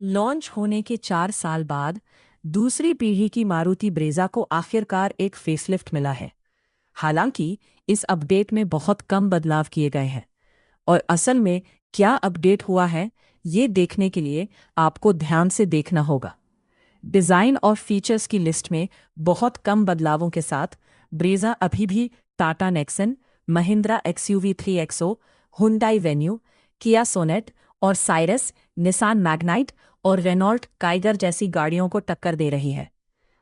Launch होने के 4 साल बाद दूसरी पीढ़ी की मारुति ब्रेज़ा को आखिरकार एक फेसलिफ्ट मिला है। हालांकि इस अपडेट में बहुत कम बदलाव किए गए हैं और असल में क्या अपडेट हुआ है ये देखने के लिए आपको ध्यान से देखना होगा। डिज़ाइन और फीचर्स की लिस्ट में बहुत कम बदलावों के साथ ब्रेज़ा अभी भी Tata Nexon, Mahindra XUV 3XO, Hyundai venue, किया सोनेट और साइरस, निसान मैग्नाइट और रेनॉल्ट काइगर जैसी गाड़ियों को टक्कर दे रही है।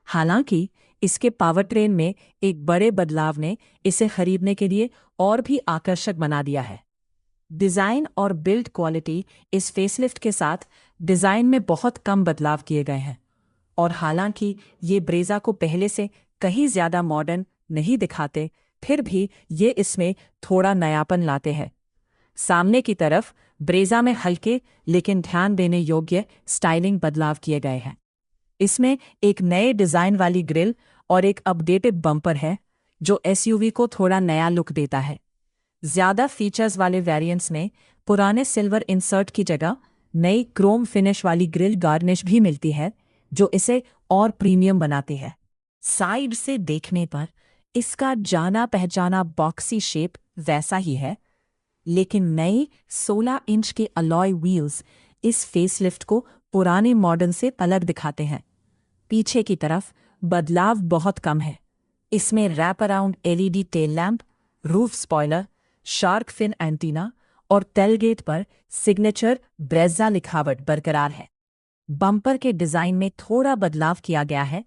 हालांकि इसके पावरट्रेन में एक बड़े बदलाव ने इसे खरीदने के लिए और भी आकर्षक बना दिया है। डिज़ाइन और बिल्ड क्वालिटी इस फेसलिफ्ट के साथ डिज़ाइन में बहुत कम बदलाव किए गए हैं और हालांकि ये ब्रेज़ा को पहले से कहीं ज़्यादा मॉडर्न नहीं दिखाते, फिर भी ये इसमें थोड़ा नयापन लाते हैं। सामने की तरफ ब्रेज़ा में हल्के लेकिन ध्यान देने योग्य स्टाइलिंग बदलाव किए गए हैं। इसमें एक नए डिज़ाइन वाली ग्रिल और एक अपडेटेड बम्पर है जो एसयूवी को थोड़ा नया लुक देता है। ज़्यादा फीचर्स वाले वेरिएंट्स में पुराने सिल्वर इंसर्ट की जगह नई क्रोम फिनिश वाली ग्रिल गार्निश भी मिलती है जो इसे और प्रीमियम बनाती है। साइड से देखने पर इसका जाना पहचाना बॉक्सी शेप वैसा ही है, लेकिन नई 16 इंच के अलॉय व्हील्स इस फेसलिफ्ट को पुराने मॉडल से अलग दिखाते हैं। पीछे की तरफ बदलाव बहुत कम है। इसमें wrap around LED tail lamp, roof spoiler, shark fin antenna और टेलगेट पर सिग्नेचर ब्रेज़ा लिखावट बरकरार है। बम्पर के डिज़ाइन में थोड़ा बदलाव किया गया है,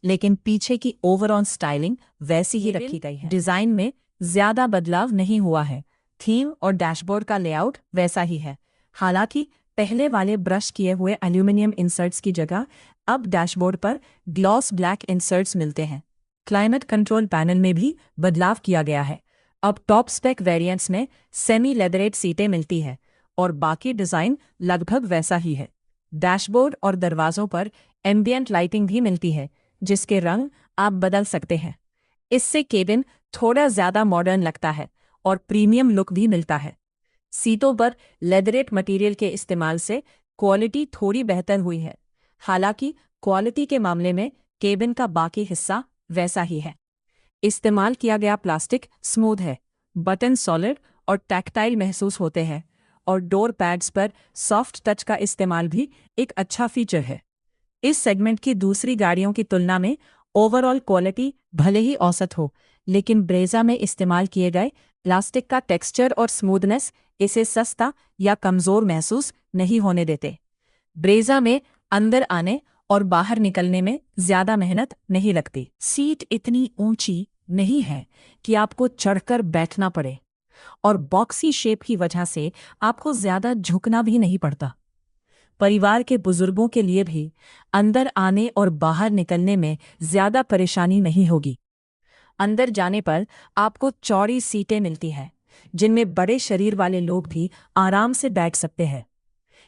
लेकिन पीछे की ओवरऑल स्टाइलिंग वैसी ही रखी गई है। डिज़ाइन में ज़्यादा बदलाव नहीं हुआ है। थीम और डैशबोर्ड का लेआउट वैसा ही है। हालांकि पहले वाले ब्रश किए हुए एल्यूमिनियम इंसर्ट्स की जगह अब डैशबोर्ड पर ग्लॉस ब्लैक इंसर्ट्स मिलते हैं। क्लाइमेट कंट्रोल पैनल में भी बदलाव किया गया है। अब टॉप स्पेक वेरिएंट्स में सेमी लेदरेट सीटें मिलती हैं और बाकी डिज़ाइन लगभग वैसा ही है। डैशबोर्ड और दरवाज़ों पर एम्बियंट लाइटिंग भी मिलती है जिसके रंग आप बदल सकते हैं। इससे केबिन थोड़ा ज़्यादा मॉडर्न लगता है और प्रीमियम लुक भी मिलता है। सीटों पर लेदरेट मटेरियल के इस्तेमाल से क्वालिटी थोड़ी बेहतर हुई है। हालांकि क्वालिटी के मामले में केबिन का बाकी हिस्सा वैसा ही है। इस्तेमाल किया गया प्लास्टिक स्मूथ है, बटन सॉलिड और टैक्टाइल महसूस होते हैं और डोर पैड्स पर सॉफ्ट टच का इस्तेमाल भी एक अच्छा फीचर है। इस सेगमेंट की दूसरी गाड़ियों की तुलना में ओवरऑल क्वालिटी भले ही औसत हो, लेकिन ब्रेज़ा में इस्तेमाल किए गए प्लास्टिक का टेक्सचर और स्मूथनेस इसे सस्ता या कमज़ोर महसूस नहीं होने देते। ब्रेज़ा में अंदर आने और बाहर निकलने में ज़्यादा मेहनत नहीं लगती। सीट इतनी ऊंची नहीं है कि आपको चढ़कर बैठना पड़े और बॉक्सी शेप की वजह से आपको ज़्यादा झुकना भी नहीं पड़ता। परिवार के बुजुर्गों के लिए भी अंदर आने और बाहर निकलने में ज़्यादा परेशानी नहीं होगी। अंदर जाने पर आपको चौड़ी सीटें मिलती हैं जिनमें बड़े शरीर वाले लोग भी आराम से बैठ सकते हैं।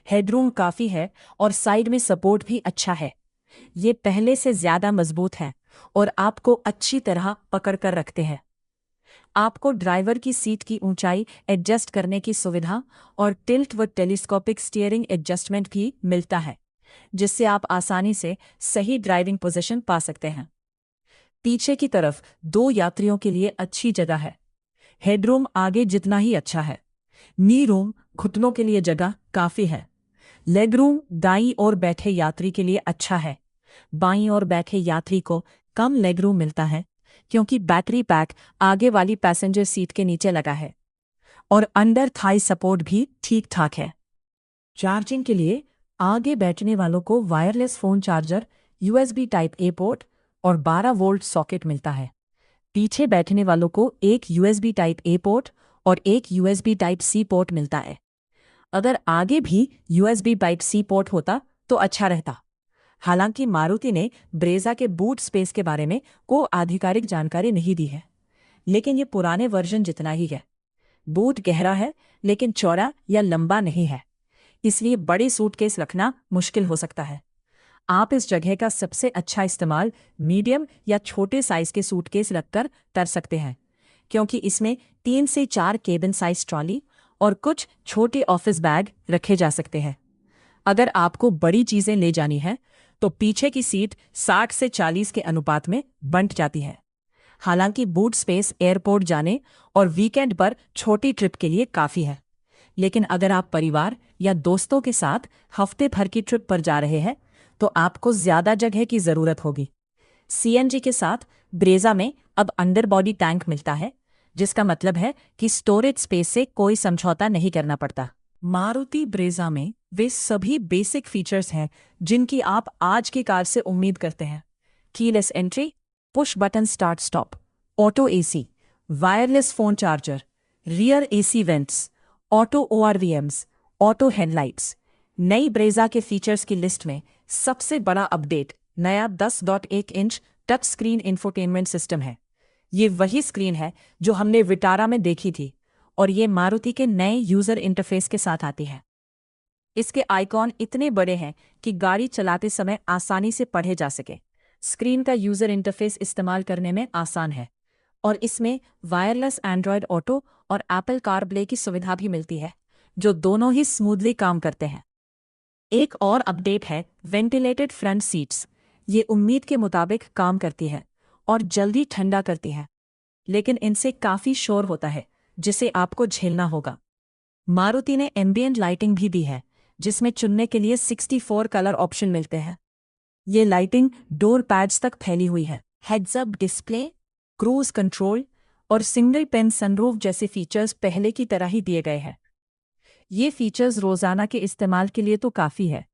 हेडरूम काफ़ी है और साइड में सपोर्ट भी अच्छा है। ये पहले से ज़्यादा मजबूत है और आपको अच्छी तरह पकड़ कर रखते हैं। आपको ड्राइवर की सीट की ऊंचाई एडजस्ट करने की सुविधा और टिल्ट व टेलीस्कोपिक स्टीयरिंग एडजस्टमेंट भी मिलता है, जिससे आप आसानी से सही ड्राइविंग पोजीशन पा सकते हैं। पीछे की तरफ 2 यात्रियों के लिए अच्छी जगह है। हेडरूम आगे जितना ही अच्छा है। नी रूम घुटनों के लिए जगह काफ़ी है। लेग रूम दाईं ओर बैठे यात्री के लिए अच्छा है। बाईं ओर बैठे यात्री को कम लेग रूम मिलता है क्योंकि बैटरी पैक आगे वाली पैसेंजर सीट के नीचे लगा है और अंडर थाई सपोर्ट भी ठीक ठाक है। चार्जिंग के लिए आगे बैठने वालों को wireless phone charger, USB type A port और 12 वोल्ट सॉकेट मिलता है। पीछे बैठने वालों को एक USB टाइप A पोर्ट और एक USB टाइप C पोर्ट मिलता है। अगर आगे भी USB टाइप C पोर्ट होता तो अच्छा रहता। हालांकि मारुति ने ब्रेज़ा के बूट स्पेस के बारे में कोई आधिकारिक जानकारी नहीं दी है, लेकिन ये पुराने वर्जन जितना ही है। बूट गहरा है लेकिन चौड़ा या लंबा नहीं है, इसलिए बड़े सूटकेस रखना मुश्किल हो सकता है। आप इस जगह का सबसे अच्छा इस्तेमाल मीडियम या छोटे साइज के सूटकेस रखकर कर सकते हैं, क्योंकि इसमें 3 से 4 केबिन साइज ट्रॉली और कुछ छोटे ऑफिस बैग रखे जा सकते हैं। अगर आपको बड़ी चीजें ले जानी है तो पीछे की सीट 60 से 40 के अनुपात में बंट जाती है। हालांकि बूट स्पेस एयरपोर्ट जाने और वीकेंड पर छोटी ट्रिप के लिए काफ़ी है, लेकिन अगर आप परिवार या दोस्तों के साथ हफ्ते भर की ट्रिप पर जा रहे हैं तो आपको ज़्यादा जगह की ज़रूरत होगी। सीएनजी के साथ ब्रेजा में अब अंडर बॉडी टैंक मिलता है, जिसका मतलब है कि स्टोरेज स्पेस से कोई समझौता नहीं करना पड़ता। मारुति ब्रेजा में वे सभी बेसिक फीचर्स हैं जिनकी आप आज की कार से उम्मीद करते हैं। Keyless entry, push button start stop, auto AC, wireless phone charger, rear AC vents, auto ORVMs, auto headlights. नई ब्रेजा के फीचर्स की लिस्ट में सबसे बड़ा अपडेट नया 10.1 inch touch screen infotainment system है। ये वही स्क्रीन है जो हमने विटारा में देखी थी और ये मारुति के नए यूजर इंटरफेस के साथ आती है। इसके आइकॉन इतने बड़े हैं कि गाड़ी चलाते समय आसानी से पढ़े जा सके। स्क्रीन का यूजर इंटरफेस इस्तेमाल करने में आसान है और इसमें वायरलेस एंड्रॉयड ऑटो और एप्पल कारप्ले की सुविधा भी मिलती है, जो दोनों ही स्मूथली काम करते हैं। एक और अपडेट है वेंटिलेटेड फ्रंट सीट्स। ये उम्मीद के मुताबिक काम करती है और जल्दी ठंडा करती है, लेकिन इनसे काफ़ी शोर होता है जिसे आपको झेलना होगा। मारुति ने एम्बिएंट लाइटिंग भी दी है, जिसमें चुनने के लिए 64 कलर ऑप्शन मिलते हैं। ये लाइटिंग डोर पैड्स तक फैली हुई है। Heads up display, cruise control और सिंगल पेन सनरूफ जैसे फीचर्स पहले की तरह ही दिए गए हैं। ये फीचर्स रोजाना के इस्तेमाल के लिए तो काफ़ी है,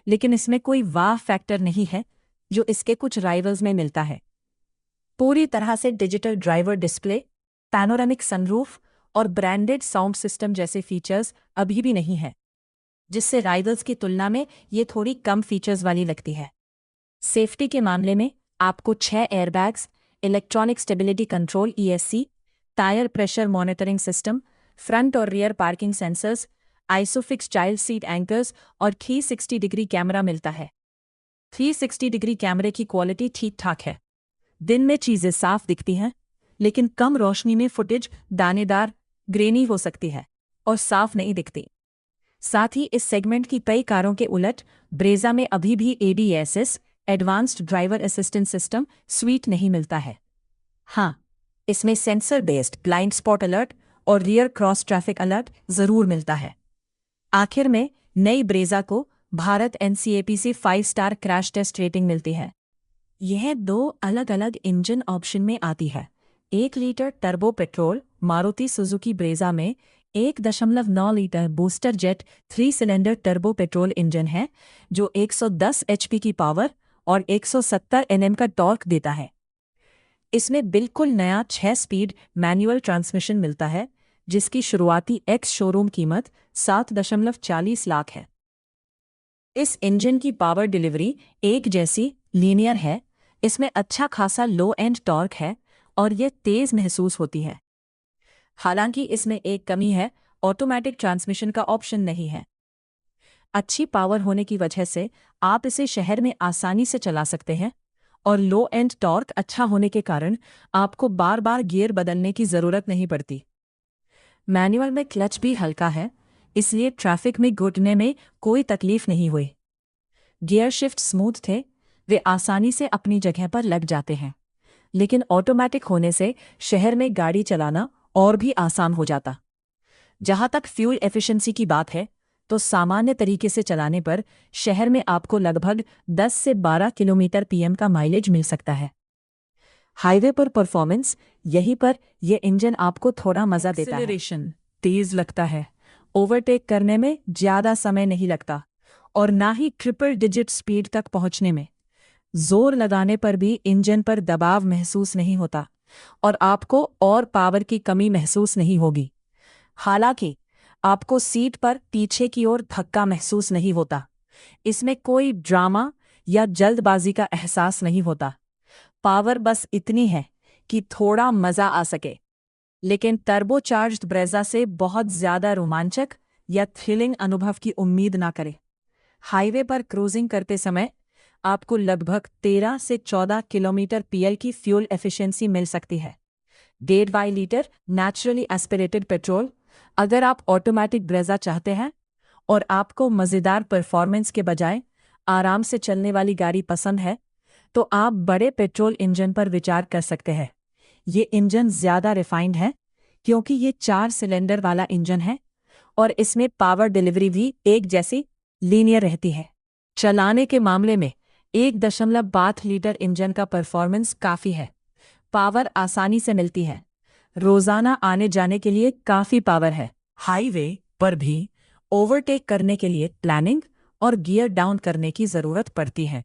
लेकिन इसमें कोई वाह फैक्टर नहीं है जो इसके कुछ राइवल्स में मिलता है। पूरी तरह से digital driver display, panoramic sunroof और ब्रांडेड साउंड सिस्टम जैसे फीचर्स अभी भी नहीं है, जिससे राइवल्स की तुलना में ये थोड़ी कम फीचर्स वाली लगती है। सेफ्टी के मामले में आपको 6 airbags, electronic stability control ESC, tyre pressure monitoring system, front और rear parking sensors, ISOFIX child seat anchors और 360 डिग्री कैमरा मिलता है। 360 डिग्री कैमरे की क्वालिटी ठीक ठाक है। दिन में चीज़ें साफ दिखती हैं, लेकिन कम रोशनी में फुटेज दानेदार, ग्रेनी हो सकती है और साफ नहीं दिखती। साथ ही इस सेगमेंट की कई कारों के उलट ब्रेजा में अभी भी ADAS advanced driver assistant system sweet नहीं मिलता है। हाँ, इसमें sensor based blind spot alert और रियर क्रॉस ट्रैफिक अलर्ट जरूर मिलता है। आखिर में नई ब्रेजा को भारत NCAP से 5 स्टार क्रैश टेस्ट रेटिंग मिलती है। यह 2 अलग अलग इंजन ऑप्शन में आती है। 1 litre turbo petrol Maruti Suzuki Brezza में 1.9 litre booster jet 3 cylinder turbo petrol engine है, जो 110 HP की पावर और 170 Nm का टॉर्क देता है। इसमें बिल्कुल नया 6 स्पीड मैनुअल ट्रांसमिशन मिलता है, जिसकी शुरुआती एक्स शोरूम कीमत 7.40 लाख है। इस इंजन की पावर डिलीवरी एक जैसी लीनियर है। इसमें अच्छा खासा लो एंड टॉर्क है और यह तेज महसूस होती है। हालांकि इसमें एक कमी है, ऑटोमेटिक ट्रांसमिशन का ऑप्शन नहीं है। अच्छी पावर होने की वजह से आप इसे शहर में आसानी से चला सकते हैं और लो एंड टॉर्क अच्छा होने के कारण आपको बार बार गियर बदलने की ज़रूरत नहीं पड़ती। मैनुअल में क्लच भी हल्का है, इसलिए ट्रैफिक में घुटने में कोई तकलीफ नहीं हुई। गियर शिफ्ट स्मूथ थे, वे आसानी से अपनी जगह पर लग जाते हैं, लेकिन ऑटोमेटिक होने से शहर में गाड़ी चलाना और भी आसान हो जाता। जहाँ तक फ्यूल एफिशिएंसी की बात है, तो सामान्य तरीके से चलाने पर शहर में आपको लगभग 10 से 12 किलोमीटर PM का माइलेज मिल सकता है। हाईवे पर परफॉर्मेंस, यहीं पर यह इंजन आपको थोड़ा मजा देता है। एक्सीलरेशन तेज लगता है, ओवरटेक करने में ज़्यादा समय नहीं लगता और ना ही ट्रिपल डिजिट स्पीड तक पहुंचने में। जोर लगाने पर भी इंजन पर दबाव महसूस नहीं होता और आपको और पावर की कमी महसूस नहीं होगी। हालांकि आपको सीट पर पीछे की ओर धक्का महसूस नहीं होता। इसमें कोई ड्रामा या जल्दबाजी का एहसास नहीं होता। पावर बस इतनी है कि थोड़ा मज़ा आ सके, लेकिन टर्बोचार्ज्ड ब्रेजा से बहुत ज़्यादा रोमांचक या थ्रिलिंग अनुभव की उम्मीद ना करें। हाईवे पर क्रूजिंग करते समय आपको लगभग 13 से 14 किलोमीटर PL की फ्यूल एफिशिएंसी मिल सकती है। 1.5 लीटर नेचुरली एस्पिरेटेड पेट्रोल। अगर आप ऑटोमेटिक ब्रेजा चाहते हैं और आपको मज़ेदार परफॉर्मेंस के बजाय आराम से चलने वाली गाड़ी पसंद है, तो आप बड़े पेट्रोल इंजन पर विचार कर सकते हैं। ये इंजन ज़्यादा रिफाइंड है क्योंकि ये 4 सिलेंडर वाला इंजन है और इसमें पावर डिलीवरी भी एक जैसी लीनियर रहती है। चलाने के मामले में 1.8 लीटर इंजन का परफॉर्मेंस काफ़ी है। पावर आसानी से मिलती है। रोज़ाना आने जाने के लिए काफ़ी पावर है। हाईवे पर भी ओवरटेक करने के लिए प्लानिंग और गियर डाउन करने की ज़रूरत पड़ती है।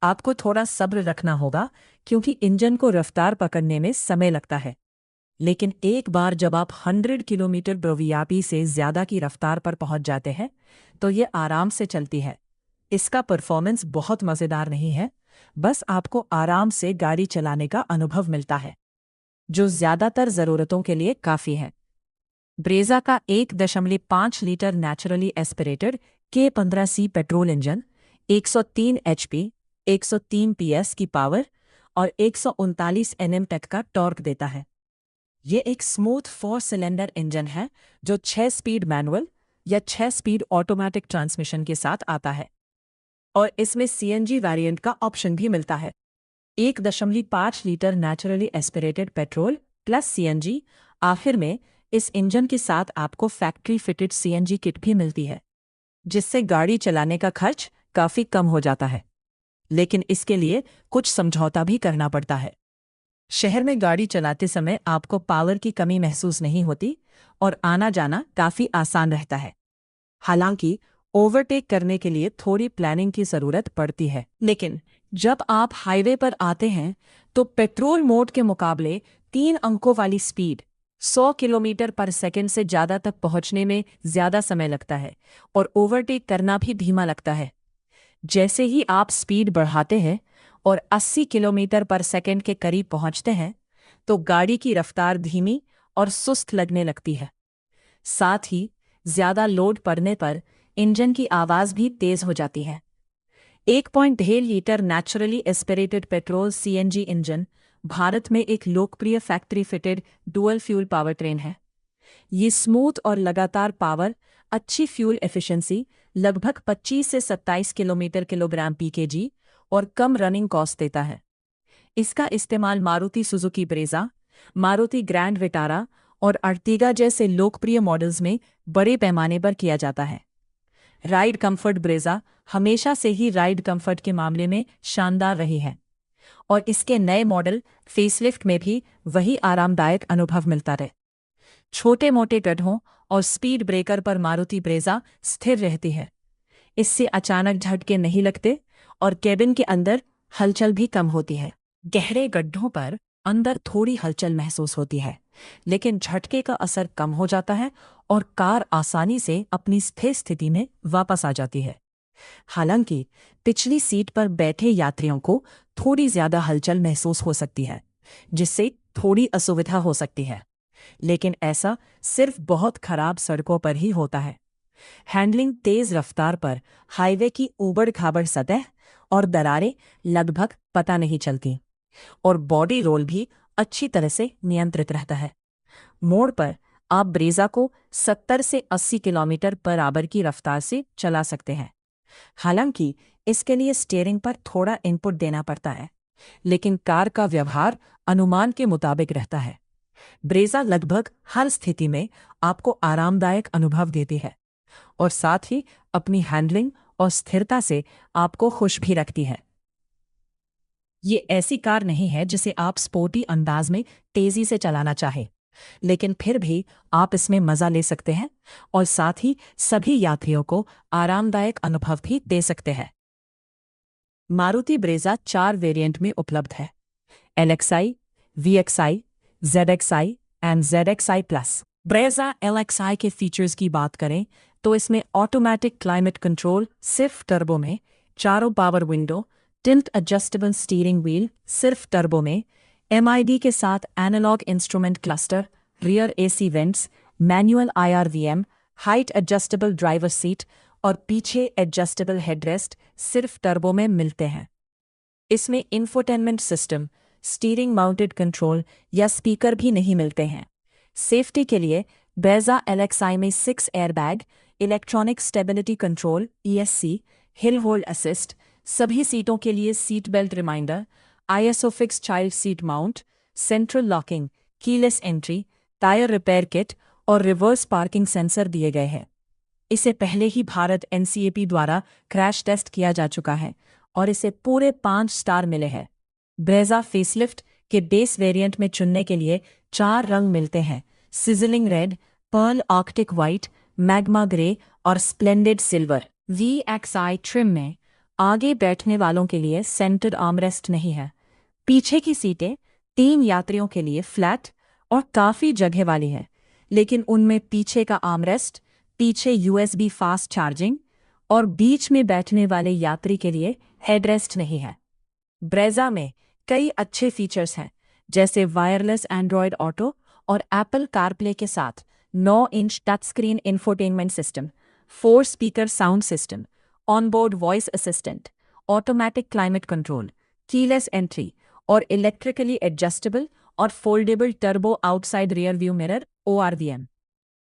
आपको थोड़ा सब्र रखना होगा क्योंकि इंजन को रफ्तार पकड़ने में समय लगता है। लेकिन एक बार जब आप 100 किलोमीटर प्रति से ज़्यादा की रफ्तार पर पहुंच जाते हैं तो ये आराम से चलती है। इसका परफॉर्मेंस बहुत मज़ेदार नहीं है, बस आपको आराम से गाड़ी चलाने का अनुभव मिलता है, जो ज़्यादातर ज़रूरतों के लिए काफ़ी है। ब्रेजा का 1.5 litre naturally aspirated K15C petrol engine 103 HP, 103 PS की पावर और 139 Nm तक का टॉर्क देता है। ये एक स्मूथ 4 सिलेंडर इंजन है जो 6 स्पीड मैनुअल या 6 स्पीड ऑटोमेटिक ट्रांसमिशन के साथ आता है और इसमें CNG वेरिएंट का ऑप्शन भी मिलता है। 1.5 litre naturally aspirated petrol plus CNG। आखिर में इस इंजन के साथ आपको फैक्ट्री फिटेड CNG किट भी मिलती है, जिससे गाड़ी चलाने का खर्च काफ़ी कम हो जाता है। लेकिन इसके लिए कुछ समझौता भी करना पड़ता है। शहर में गाड़ी चलाते समय आपको पावर की कमी महसूस नहीं होती और आना जाना काफ़ी आसान रहता है। हालांकि ओवरटेक करने के लिए थोड़ी प्लानिंग की ज़रूरत पड़ती है। लेकिन जब आप हाईवे पर आते हैं तो पेट्रोल मोड के मुकाबले 3 अंकों वाली स्पीड 100 किलोमीटर पर सेकंड से ज़्यादा तक पहुंचने में ज़्यादा समय लगता है और ओवरटेक करना भी धीमा लगता है। जैसे ही आप स्पीड बढ़ाते हैं और 80 किलोमीटर पर सेकंड के करीब पहुंचते हैं तो गाड़ी की रफ्तार धीमी और सुस्त लगने लगती है। साथ ही ज़्यादा लोड पड़ने पर इंजन की आवाज़ भी तेज़ हो जाती है। 1.5 litre naturally aspirated petrol CNG engine Bharat में एक लोकप्रिय factory fitted dual fuel power train है। ये स्मूथ और लगातार पावर, अच्छी फ्यूल एफिशिएंसी, लगभग 25 से 27 किलोमीटर किलोग्राम PKG और कम रनिंग कॉस्ट देता है। इसका इस्तेमाल Maruti Suzuki Brezza, Maruti grand Vitara और अर्टिगा जैसे लोकप्रिय मॉडल्स में बड़े पैमाने पर किया जाता है। राइड कंफर्ट ब्रेजा हमेशा से ही राइड कंफर्ट के मामले में शानदार रही है और इसके नए मॉडल फेसलिफ्ट में भी वही आरामदायक अनुभव मिलता रहे। छोटे मोटे गड्ढों और स्पीड ब्रेकर पर मारुति ब्रेजा स्थिर रहती है। इससे अचानक झटके नहीं लगते और केबिन के अंदर हलचल भी कम होती है। गहरे गड्ढों पर अंदर थोड़ी हलचल महसूस होती है, लेकिन झटके का असर कम हो जाता है और कार आसानी से अपनी स्थिर स्थिति में वापस आ जाती है। हालांकि पिछली सीट पर बैठे यात्रियों को थोड़ी ज़्यादा हलचल महसूस हो सकती है, जिससे थोड़ी असुविधा हो सकती है, लेकिन ऐसा सिर्फ बहुत खराब सड़कों पर ही होता है। हैंडलिंग तेज़ रफ्तार पर हाईवे की ऊबड़-खाबड़ सतह और दरारें लगभग पता नहीं चलती और बॉडी रोल भी अच्छी तरह से नियंत्रित रहता है। मोड़ पर आप ब्रेजा को 70 से 80 किलोमीटर पर आवर की रफ्तार से चला सकते हैं। हालांकि इसके लिए स्टीयरिंग पर थोड़ा इनपुट देना पड़ता है, लेकिन कार का व्यवहार अनुमान के मुताबिक रहता है। ब्रेजा लगभग हर स्थिति में आपको आरामदायक अनुभव देती है और साथ ही अपनी हैंडलिंग और स्थिरता से आपको खुश भी रखती है। ये ऐसी कार नहीं है जिसे आप स्पोर्टी अंदाज में तेजी से चलाना चाहें, लेकिन फिर भी आप इसमें मज़ा ले सकते हैं और साथ ही सभी यात्रियों को आरामदायक अनुभव भी दे सकते हैं। मारुति ब्रेजा 4 वेरिएंट में उपलब्ध है: LXI, VXI, ZXI and ZXI plus. Brezza LXI के फीचर्स की बात करें तो इसमें ऑटोमेटिक क्लाइमेट कंट्रोल सिर्फ टर्बो में, चारों power window, tilt adjustable steering wheel सिर्फ टर्बो में, MID के साथ analogue instrument cluster, rear AC vents, manual IRVM, height adjustable driver seat और पीछे एडजस्टेबल हेडरेस्ट सिर्फ टर्बो में मिलते हैं। इसमें infotainment system, steering mounted control या स्पीकर भी नहीं मिलते हैं। सेफ्टी के लिए ब्रेजा LXI में 6 airbag, electronic stability control ESC, hill hold assist, सभी सीटों के लिए seat belt reminder, ISO fix child seat mount, central locking, keyless entry, tyre repair kit और रिवर्स पार्किंग सेंसर दिए गए हैं। इसे पहले ही भारत NCAP द्वारा क्रैश टेस्ट किया जा चुका है और इसे पूरे 5 स्टार मिले हैं। ब्रेजा फेसलिफ्ट के बेस वेरिएंट में चुनने के लिए 4 रंग मिलते हैं: sizzling red, pearl arctic white, magma grey और स्प्लेंडेड सिल्वर। VXI ट्रिम में आगे बैठने वालों के लिए सेंटर्ड आर्मरेस्ट नहीं है। पीछे की सीटें 3 यात्रियों के लिए फ्लैट और काफ़ी जगह वाली है, लेकिन उनमें पीछे का आर्मरेस्ट, पीछे USB फास्ट चार्जिंग और बीच में बैठने वाले यात्री के लिए हेडरेस्ट नहीं है। ब्रेजा में कई अच्छे फीचर्स हैं, जैसे वायरलेस एंड्रॉयड ऑटो और एप्पल कारप्ले के साथ 9 inch touch screen infotainment system, 4 speaker sound system, onboard voice assistant, automatic climate control, keyless entry और इलेक्ट्रिकली एडजस्टेबल और foldable turbo outside rear view mirror ORVM।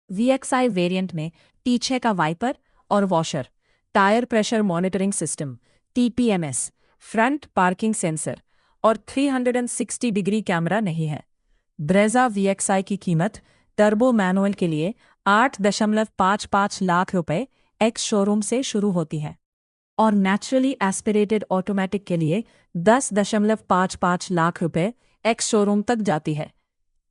VXI variant में पीछे का wiper और washer, tyre pressure monitoring system TPMS, front parking sensor और 360 degree camera नहीं है। Brezza VXI की कीमत टर्बो मैनुअल के लिए 8.55 लाख रुपए एक्स शोरूम से शुरू होती है और नेचुरली एस्पिरेटेड ऑटोमेटिक के लिए 10.55 लाख रुपए एक्स शोरूम तक जाती है।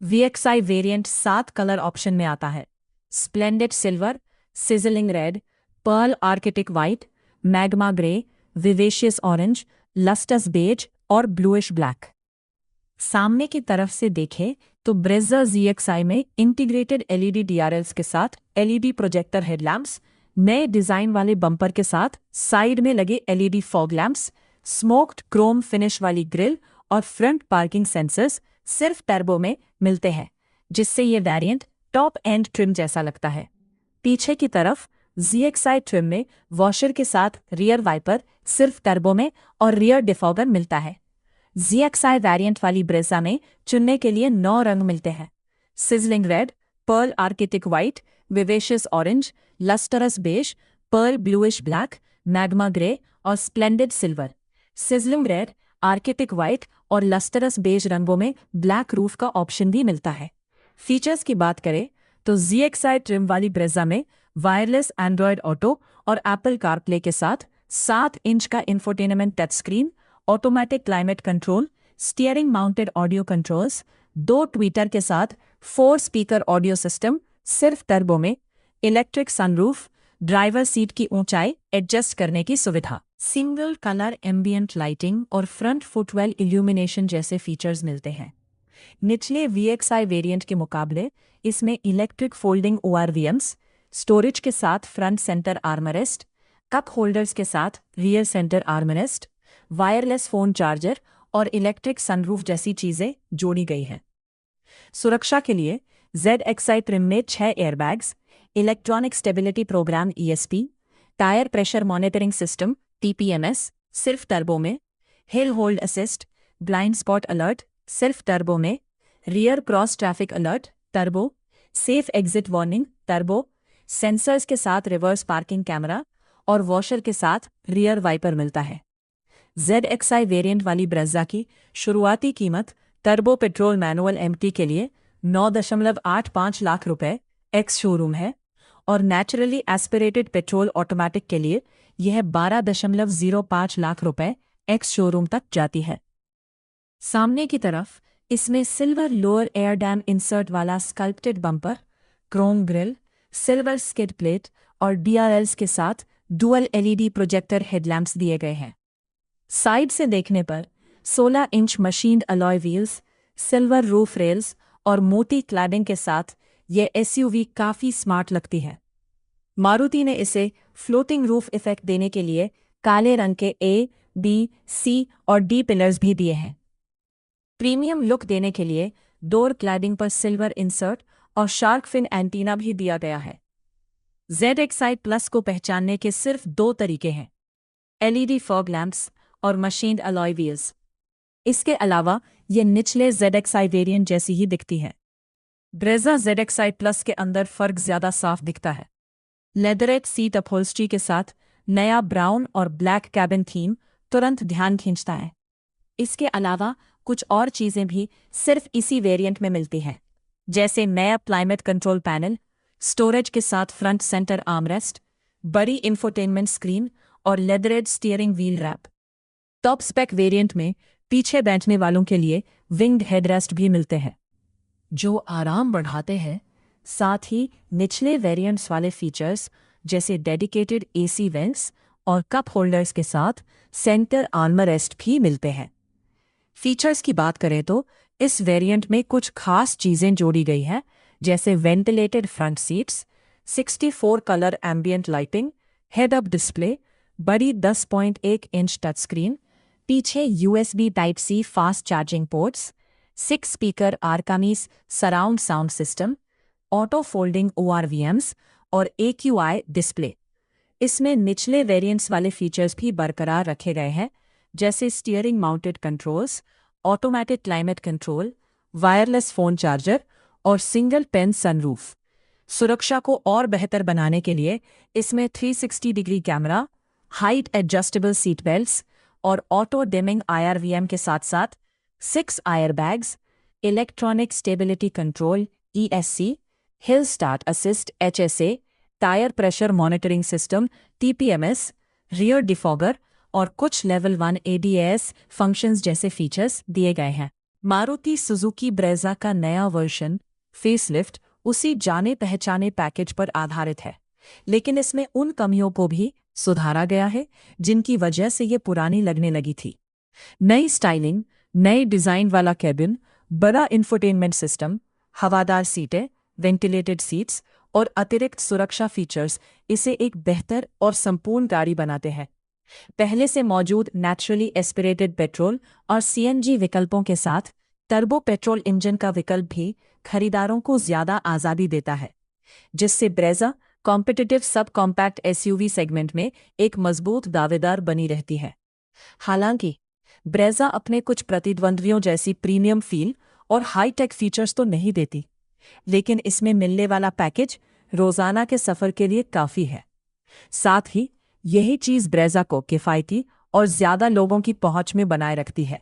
VXI वेरिएंट 7 कलर ऑप्शन में आता है: splendid silver, sizzling red, pearl arctic white, magma grey, vivacious orange, lustrous beige और ब्लूइश ब्लैक। सामने की तरफ से देखें तो ब्रेजा ZXI में इंटीग्रेटेड LED DRLs के साथ LED प्रोजेक्टर हेडलैम्प्स, नए डिजाइन वाले बम्पर के साथ साइड में लगे LED fog lamps, smoked chrome finish वाली ग्रिल और फ्रंट पार्किंग सेंसर्स सिर्फ टर्बो में मिलते हैं, जिससे ये वेरिएंट टॉप एंड ट्रिम जैसा लगता है। पीछे की तरफ ZXI ट्रिम में वॉशर के साथ रियर वाइपर सिर्फ टर्बो में और रियर डिफॉगर मिलता है। ZXI वेरिएंट वाली ब्रेजा में चुनने के लिए 9 रंग मिलते हैं: sizzling red, pearl arctic white, vivacious orange, lustrous beige, pearl bluish black, magma grey और splendid silver. Sizzling red, arctic white और लस्टरस बेज रंगों में ब्लैक रूफ का ऑप्शन भी मिलता है। फीचर्स की बात करें तो ZXI ट्रिम वाली ब्रेजा में वायरलेस एंड्रॉयड ऑटो और एप्पल कारप्ले के साथ 7 इंच का infotainment touch screen, automatic climate control, steering mounted audio controls, 2 Twitter के साथ 4 स्पीकर ऑडियो सिस्टम सिर्फ टर्बो में, इलेक्ट्रिक सनरूफ, ड्राइवर सीट की ऊंचाई एडजस्ट करने की सुविधा, सिंगल कलर एम्बियंट लाइटिंग और फ्रंट फुटवेल इल्यूमिनेशन जैसे फीचर्स मिलते हैं। निचले VXI वेरिएंट के मुकाबले इसमें इलेक्ट्रिक फोल्डिंग ORVMs, स्टोरेज के साथ front centre armrest, cup holders के साथ rear centre armrest, wireless phone charger और इलेक्ट्रिक सनरूफ जैसी चीजें जोड़ी गई हैं। सुरक्षा के लिए ZXI ट्रिम में 6 airbags, electronic stability programme ESP, tyre pressure monitoring system TPMS सिर्फ टर्बो में, hill hold assist, blind spot alert सिर्फ टर्बो में, rear cross traffic alert turbo, safe exit warning turbo, sensors के साथ रिवर्स पार्किंग कैमरा और washer के साथ rear wiper मिलता है। ZXI वेरिएंट वाली ब्रेजा की शुरुआती कीमत टर्बो पेट्रोल मैनुअल MT के लिए 9.85 लाख रुपए एक्स शोरूम है और नेचुरली एस्पिरेटेड पेट्रोल ऑटोमेटिक के लिए यह 12.05 लाख रुपए एक्स शोरूम तक जाती है। सामने की तरफ इसमें silver lower air dam insert वाला sculpted bumper, chrome grille, silver skid plate और DRLs के साथ डुअल LED प्रोजेक्टर हेडलैम्प्स दिए गए हैं। साइड से देखने पर 16 inch machined alloy wheels, silver roof rails और मोटी क्लैडिंग के साथ यह SUV काफ़ी स्मार्ट लगती है। मारुति ने इसे फ्लोटिंग रूफ इफेक्ट देने के लिए काले रंग के A, B, C और D पिलर्स भी दिए हैं। प्रीमियम लुक देने के लिए डोर क्लैडिंग पर सिल्वर इंसर्ट और शार्क फिन एंटीना भी दिया गया है। ZXI प्लस को पहचानने के सिर्फ 2 तरीके हैं: LED फॉग लैंप्स और मशीन्ड अलॉय व्हील्स। इसके अलावा ये निचले ZXI वेरिएंट जैसी ही दिखती है। ब्रेजा ZXI प्लस के अंदर फर्क ज्यादा साफ दिखता है। लेदरेट सीट अपहोल्स्ट्री के साथ नया ब्राउन और ब्लैक कैबिन थीम तुरंत ध्यान खींचता है। इसके अलावा कुछ और चीजें भी सिर्फ इसी वेरिएंट में मिलती हैं, जैसे नया क्लाइमेट कंट्रोल पैनल, स्टोरेज के साथ फ्रंट सेंटर आर्मरेस्ट, बड़ी इंफोटेनमेंट स्क्रीन और leatherette steering wheel wrap. Top spec variant में पीछे बैठने वालों के लिए विंग्ड हेडरेस्ट भी मिलते हैं, जो आराम बढ़ाते हैं। साथ ही निचले वेरिएंट्स वाले फीचर्स जैसे डेडिकेटेड एसी वेंट्स और कप होल्डर्स के साथ सेंटर आर्मरेस्ट भी मिलते हैं। फीचर्स की बात करें तो इस वेरिएंट में कुछ खास चीजें जोड़ी गई हैं, जैसे ventilated front seats, 64 colour ambient lighting, head up display, बड़ी 10.1 इंच टच स्क्रीन, पीछे USB Type-C fast charging ports, 6 speaker Arkamys surround sound system, auto folding ORVMs और AQI डिस्प्ले। इसमें निचले वेरिएंट्स वाले फीचर्स भी बरकरार रखे गए हैं, जैसे steering mounted controls, automatic climate control, wireless phone charger और सिंगल पेन सनरूफ। सुरक्षा को और बेहतर बनाने के लिए इसमें 360 degree camera, height adjustable seat belts और ऑटो डिमिंग IRVM के साथ साथ 6 air bags, electronic stability control ESC, hill start assist HSA, tyre pressure monitoring system TPMS, rear defogger और कुछ लेवल 1 ADAS फंक्शंस जैसे फीचर्स दिए गए हैं। मारुति सुजुकी ब्रेज़ा का नया वर्जन फेसलिफ्ट उसी जाने पहचाने पैकेज पर आधारित है, लेकिन इसमें उन कमियों को भी सुधारा गया है जिनकी वजह से ये पुरानी लगने लगी थी। नई स्टाइलिंग, नए डिजाइन वाला कैबिन, बड़ा इंफोटेनमेंट सिस्टम, हवादार सीटें, वेंटिलेटेड सीट्स और अतिरिक्त सुरक्षा फीचर्स इसे एक बेहतर और संपूर्ण गाड़ी बनाते हैं। पहले से मौजूद नेचुरली एस्पिरेटेड पेट्रोल और CNG विकल्पों के साथ टर्बो पेट्रोल इंजन का विकल्प भी खरीदारों को ज्यादा आज़ादी देता है, जिससे Brezza competitive sub compact SUV segment में एक मजबूत दावेदार बनी रहती है। हालांकि ब्रेज़ा अपने कुछ प्रतिद्वंद्वियों जैसी प्रीमियम फील और हाई-टेक फीचर्स तो नहीं देती, लेकिन इसमें मिलने वाला पैकेज रोजाना के सफर के लिए काफी है। साथ ही यही चीज ब्रेज़ा को किफायती और ज्यादा लोगों की पहुंच में बनाए रखती है।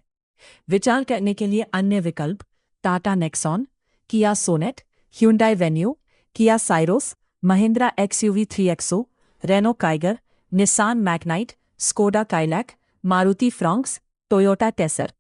विचार करने के लिए अन्य विकल्प टाटा नेक्सॉन, किया सोनेट, ह्यूंडई वेन्यू, किया Syros, Mahindra XUV 3XO, Renault Kiger, Nissan Magnite, Skoda Kylaq, Maruti Fronx, Toyota tasar,